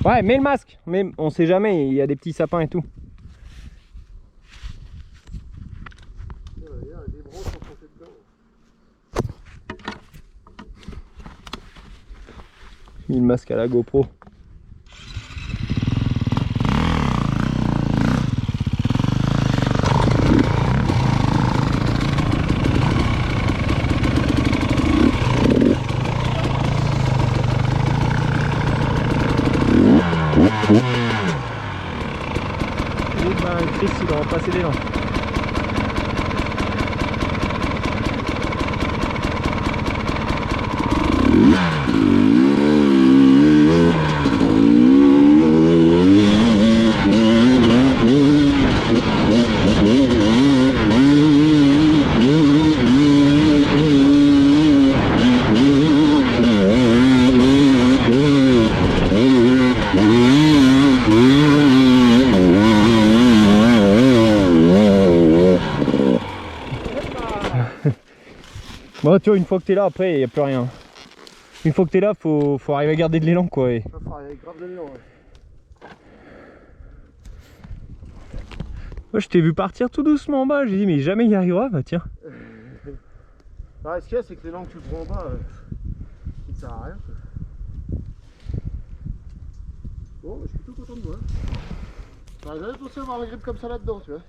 Ouais, mets le masque, mais on sait jamais, il y a des petits sapins et tout. Mis le masque à la GoPro. Et ben Chris il va en passer des dents. Bon, tu vois, une fois que t'es là, après, il n'y a plus rien. Une fois que t'es là, faut arriver à garder de l'élan, quoi. Et... faut arriver grave de l'élan, ouais. Moi, je t'ai vu partir tout doucement en bas, j'ai dit, mais jamais il y arrivera, bah tiens. Ce qu'il y a, c'est que l'élan que tu prends en bas, il ne sert à rien. Bon, je suis plutôt content de moi. J'avais pensé avoir la grippe comme ça là-dedans, tu vois.